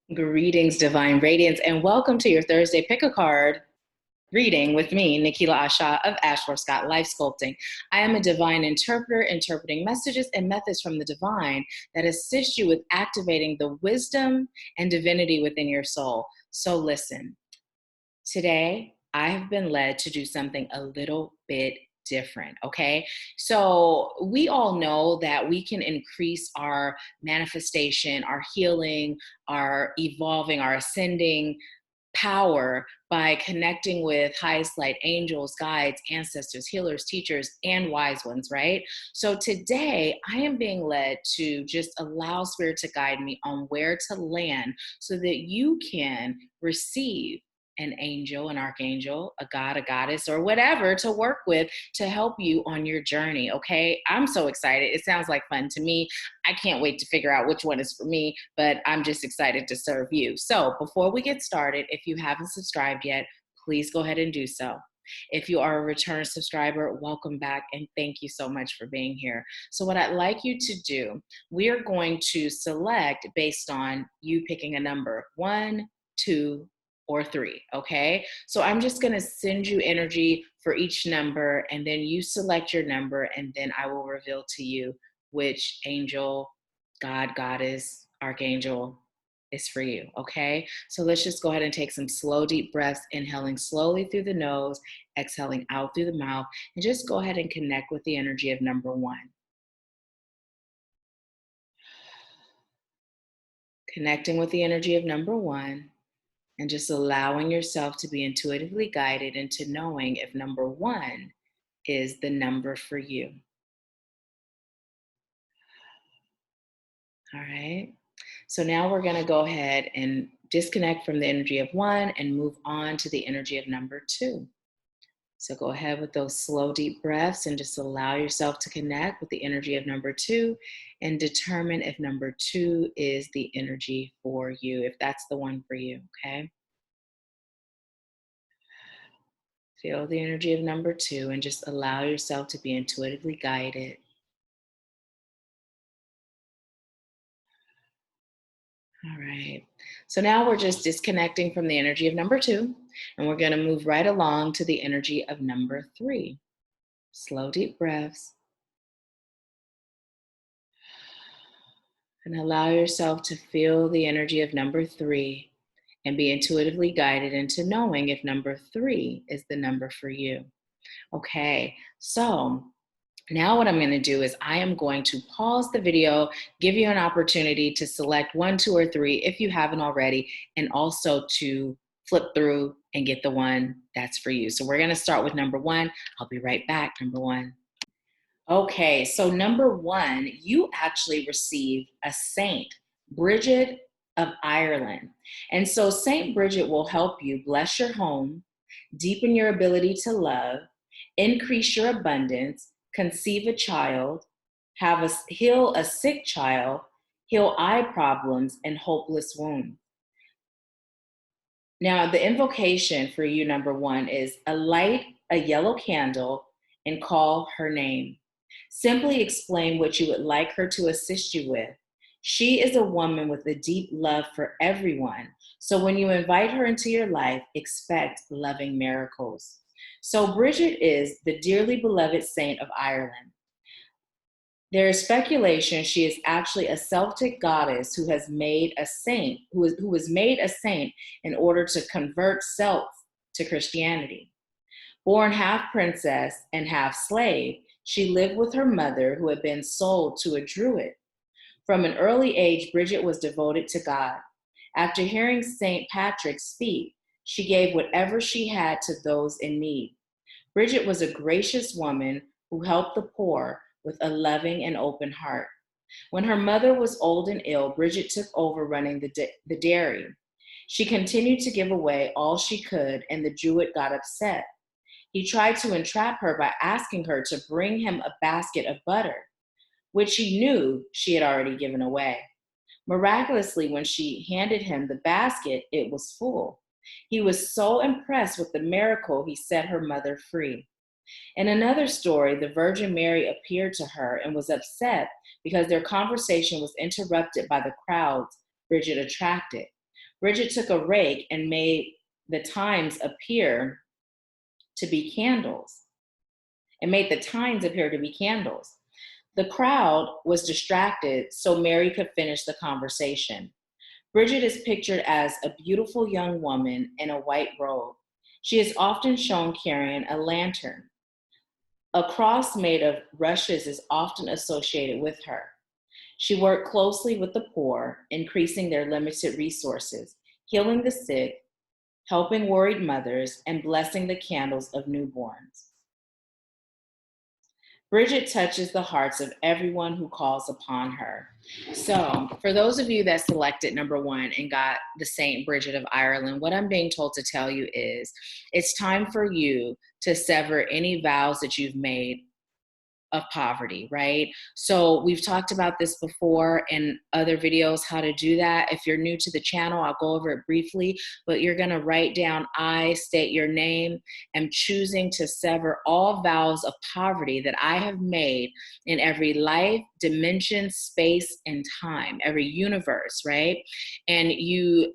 Greetings, Divine Radiance, and welcome to your Thursday Pick a Card reading with me, Nahkila Isha of AshworthScott Life Sculpting. I am a divine interpreter, interpreting messages and methods from the divine that assist you with activating the wisdom and divinity within your soul. So listen, today I have been led to do something a little bit different, okay? So we all know that we can increase our manifestation, our healing, our evolving, our ascending power by connecting with highest light angels, guides, ancestors, healers, teachers, and wise ones, right? So today I am being led to just allow Spirit to guide me on where to land so that you can receive an angel, an archangel, a god, a goddess, or whatever to work with to help you on your journey, okay? I'm so excited. It sounds like fun to me. I can't wait to figure out which one is for me, but I'm just excited to serve you. So before we get started, if you haven't subscribed yet, please go ahead and do so. If you are a return subscriber, welcome back and thank you so much for being here. So what I'd like you to do, we are going to select based on you picking a number, 1, 2, or 3, okay? So I'm just gonna send you energy for each number and then you select your number and then I will reveal to you which angel, God, goddess, archangel is for you, okay? So let's just go ahead and take some slow, deep breaths, inhaling slowly through the nose, exhaling out through the mouth, and just go ahead and connect with the energy of number 1. Connecting with the energy of number 1 and just allowing yourself to be intuitively guided into knowing if number 1 is the number for you. All right. So now we're going to go ahead and disconnect from the energy of 1 and move on to the energy of number 2. So go ahead with those slow, deep breaths and just allow yourself to connect with the energy of number 2 and determine if number 2 is the energy for you, if that's the one for you, okay? Feel the energy of number 2 and just allow yourself to be intuitively guided. All right. So now we're just disconnecting from the energy of number 2, and we're going to move right along to the energy of number 3. Slow, deep breaths. And allow yourself to feel the energy of number 3 and be intuitively guided into knowing if number 3 is the number for you. Okay, so now what I'm going to do is I am going to pause the video, give you an opportunity to select 1, 2, or 3 if you haven't already, and also to flip through and get the one that's for you. So we're going to start with number 1. I'll be right back, number 1. Okay, so number 1, you actually received a saint, Bridget of Ireland. And so Saint Bridget will help you bless your home, deepen your ability to love, increase your abundance, conceive a child, heal a sick child, heal eye problems and hopeless wounds. Now, the invocation for you, number 1, is light a yellow candle and call her name. Simply explain what you would like her to assist you with. She is a woman with a deep love for everyone. So when you invite her into your life, expect loving miracles. So Bridget is the dearly beloved saint of Ireland. There is speculation she is actually a Celtic goddess who has made a saint, who was made a saint in order to convert Celts to Christianity. Born half princess and half slave, she lived with her mother, who had been sold to a druid. From an early age, Bridget was devoted to God. After hearing St. Patrick speak, she gave whatever she had to those in need. Bridget was a gracious woman who helped the poor with a loving and open heart. When her mother was old and ill, Bridget took over running the dairy. She continued to give away all she could, and the druid got upset. He tried to entrap her by asking her to bring him a basket of butter, which he knew she had already given away. Miraculously, when she handed him the basket, it was full. He was so impressed with the miracle, he set her mother free. In another story, the Virgin Mary appeared to her and was upset because their conversation was interrupted by the crowds Bridget attracted. Bridget took a rake and made the times appear to be candles. It made the times appear to be candles. The crowd was distracted so Mary could finish the conversation. Bridget is pictured as a beautiful young woman in a white robe. She is often shown carrying a lantern. A cross made of rushes is often associated with her. She worked closely with the poor, increasing their limited resources, healing the sick, helping worried mothers, and blessing the candles of newborns. Bridget touches the hearts of everyone who calls upon her. So, for those of you that selected number 1 and got the Saint Bridget of Ireland, what I'm being told to tell you is it's time for you to sever any vows that you've made of poverty, right? So we've talked about this before in other videos, how to do that. If you're new to the channel, I'll go over it briefly, but you're gonna write down, I state your name, am choosing to sever all vows of poverty that I have made in every life, dimension, space, and time, every universe, right? And you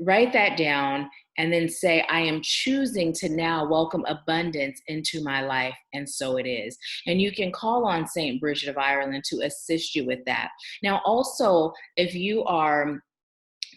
write that down and then say, I am choosing to now welcome abundance into my life, and so it is. And you can call on Saint Bridget of Ireland to assist you with that. Now, also, if you are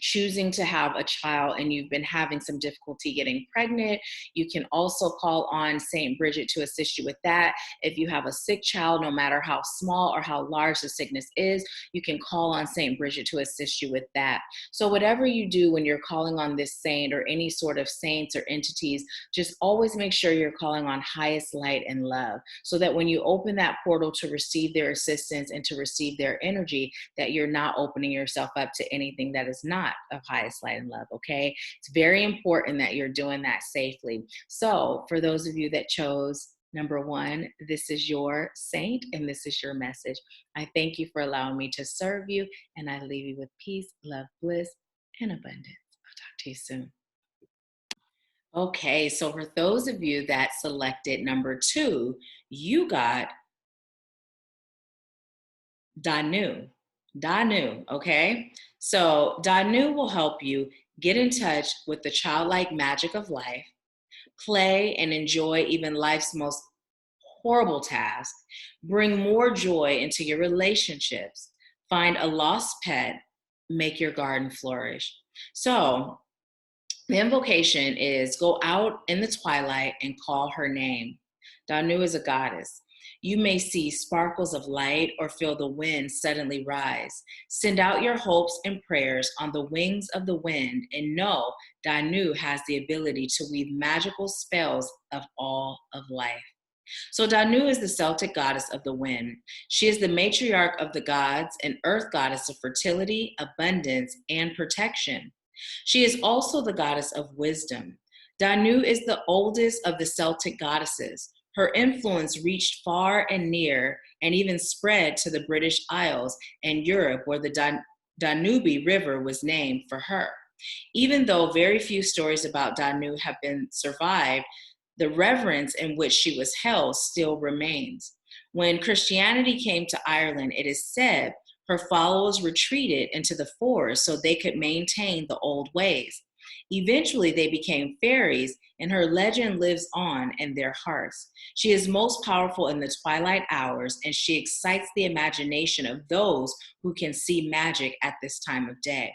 choosing to have a child and you've been having some difficulty getting pregnant, you can also call on Saint Bridget to assist you with that. If you have a sick child, no matter how small or how large the sickness is, you can call on Saint Bridget to assist you with that. So whatever you do when you're calling on this saint or any sort of saints or entities, just always make sure you're calling on highest light and love, so that when you open that portal to receive their assistance and to receive their energy, that you're not opening yourself up to anything that is not of highest light and love, okay? It's very important that you're doing that safely. So for those of you that chose number 1, this is your saint and this is your message. I thank you for allowing me to serve you, and I leave you with peace, love, bliss, and abundance. I'll talk to you soon. Okay, so for those of you that selected number 2, you got Danu. Danu, okay? So Danu will help you get in touch with the childlike magic of life, play and enjoy even life's most horrible task, bring more joy into your relationships, find a lost pet, make your garden flourish. So the invocation is go out in the twilight and call her name. Danu is a goddess. You may see sparkles of light or feel the wind suddenly rise. Send out your hopes and prayers on the wings of the wind and know Danu has the ability to weave magical spells of all of life. So Danu is the Celtic goddess of the wind. She is the matriarch of the gods and earth goddess of fertility, abundance, and protection. She is also the goddess of wisdom. Danu is the oldest of the Celtic goddesses. Her influence reached far and near and even spread to the British Isles and Europe, where the Danube River was named for her. Even though very few stories about Danu have been survived, the reverence in which she was held still remains. When Christianity came to Ireland, it is said her followers retreated into the forest so they could maintain the old ways. Eventually, they became fairies, and her legend lives on in their hearts. She is most powerful in the twilight hours, and she excites the imagination of those who can see magic at this time of day.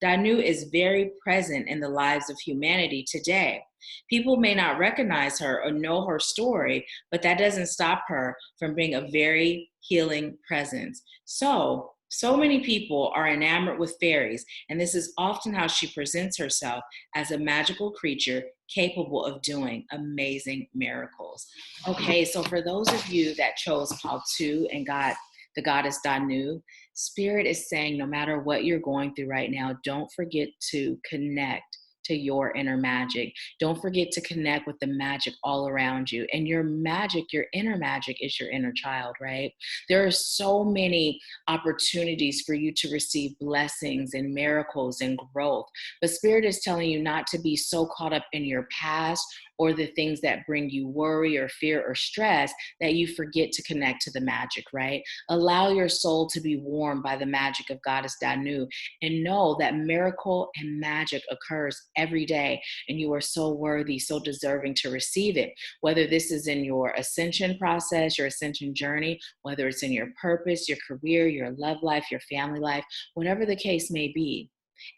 Danu is very present in the lives of humanity today. People may not recognize her or know her story, but that doesn't stop her from being a very healing presence. So many people are enamored with fairies, and this is often how she presents herself, as a magical creature capable of doing amazing miracles. Okay, so for those of you that chose pile 2 and got the goddess Danu, Spirit is saying no matter what you're going through right now, don't forget to connect to your inner magic. Don't forget to connect with the magic all around you. And your magic, your inner magic, is your inner child, right? There are so many opportunities for you to receive blessings and miracles and growth. But Spirit is telling you not to be so caught up in your past or the things that bring you worry or fear or stress that you forget to connect to the magic, right? Allow your soul to be warmed by the magic of Goddess Danu, and know that miracle and magic occurs every day, and you are so worthy, so deserving to receive it. Whether this is in your ascension process, your ascension journey, whether it's in your purpose, your career, your love life, your family life, whatever the case may be.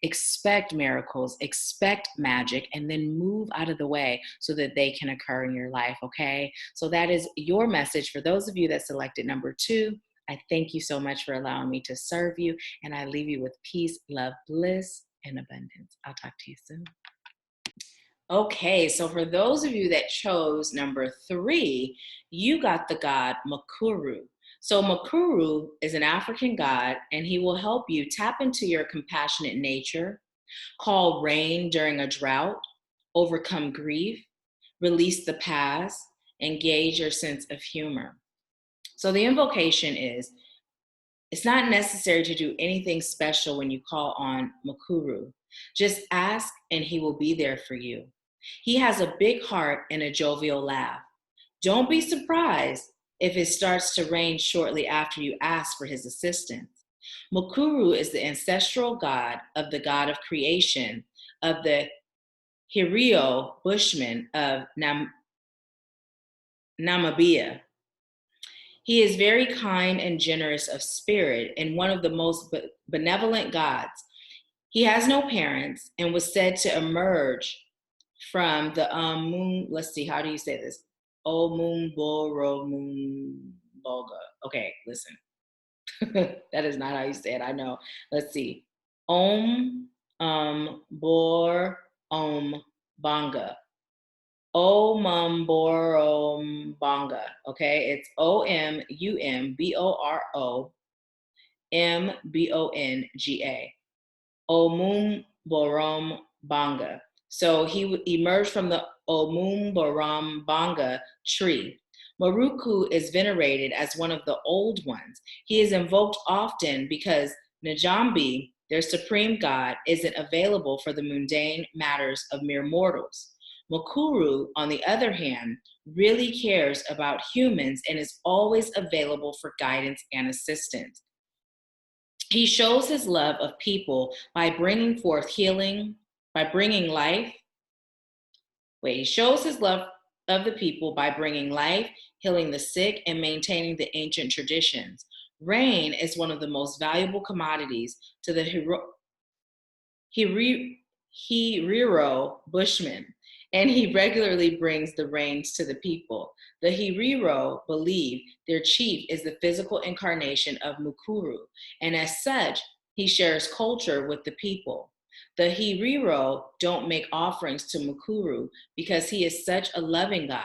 Expect miracles, expect magic, and then move out of the way so that they can occur in your life, okay? So that is your message for those of you that selected number 2. I thank you so much for allowing me to serve you, and I leave you with peace, love, bliss, and abundance. I'll talk to you soon. Okay, so for those of you that chose number 3, you got the god Mukuru. So Mukuru is an African god, and he will help you tap into your compassionate nature, call rain during a drought, overcome grief, release the past, and gauge your sense of humor. So the invocation is, it's not necessary to do anything special when you call on Mukuru. Just ask and he will be there for you. He has a big heart and a jovial laugh. Don't be surprised if it starts to rain shortly after you ask for his assistance. Mukuru is the ancestral god of the god of creation of the Hirio Bushmen of Namibia. He is very kind and generous of spirit and one of the most benevolent gods. He has no parents and was said to emerge from the moon. Let's see, how do you say this? Omumboromumbonga. Okay, listen. That is not how you say it, I know. Let's see. Bor Banga. Omumborombonga. Okay, it's OMUMBOROMBONGA. Omumborombonga. So he emerged from the Omumborombonga tree. Maruku is venerated as one of the old ones. He is invoked often because Njambi, their supreme god, isn't available for the mundane matters of mere mortals. Mukuru, on the other hand, really cares about humans and is always available for guidance and assistance. He shows his love of people by bringing forth healing, by bringing life. He shows his love of the people by bringing life, healing the sick, and maintaining the ancient traditions. Rain is one of the most valuable commodities to the Herero Bushmen, and he regularly brings the rains to the people. The Herero believe their chief is the physical incarnation of Mukuru, and as such, he shares culture with the people. The Herero don't make offerings to Mukuru because he is such a loving God.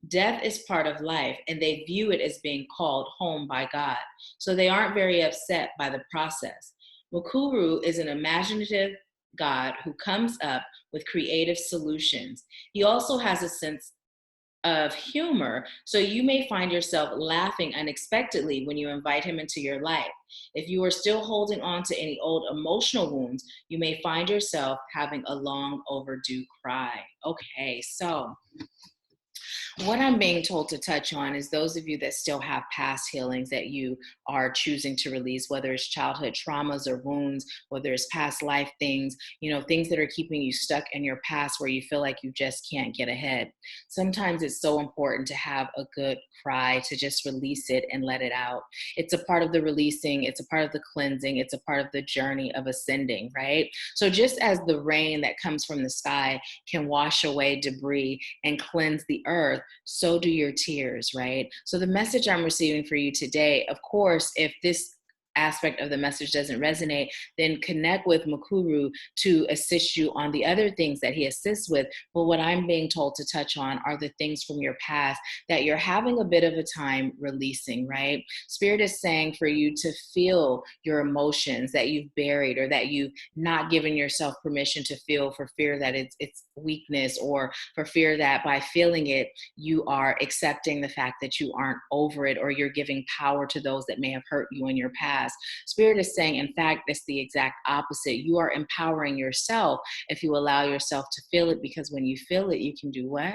Death is part of life, and they view it as being called home by God, so they aren't very upset by the process. Mukuru is an imaginative God who comes up with creative solutions. He also has a sense of humor, so you may find yourself laughing unexpectedly when you invite him into your life. If you are still holding on to any old emotional wounds, you may find yourself having a long overdue cry. Okay, so what I'm being told to touch on is those of you that still have past healings that you are choosing to release, whether it's childhood traumas or wounds, whether it's past life things, things that are keeping you stuck in your past where you feel like you just can't get ahead. Sometimes it's so important to have a good cry, to just release it and let it out. It's a part of the releasing, it's a part of the cleansing, it's a part of the journey of ascending, right? So just as the rain that comes from the sky can wash away debris and cleanse the earth, so do your tears, right? So the message I'm receiving for you today, of course, if this aspect of the message doesn't resonate, then connect with Mukuru to assist you on the other things that he assists with. But what I'm being told to touch on are the things from your past that you're having a bit of a time releasing, right? Spirit is saying for you to feel your emotions that you've buried or that you've not given yourself permission to feel for fear that it's weakness, or for fear that by feeling it, you are accepting the fact that you aren't over it, or you're giving power to those that may have hurt you in your past. Spirit is saying, in fact, it's the exact opposite. You are empowering yourself if you allow yourself to feel it, because when you feel it, you can do what?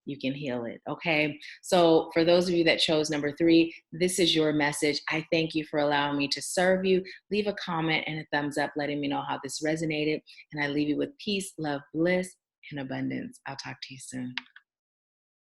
You can heal it. Okay. So for those of you that chose number 3, this is your message. I thank you for allowing me to serve you. Leave a comment and a thumbs up letting me know how this resonated. And I leave you with peace, love, bliss, and abundance. I'll talk to you soon.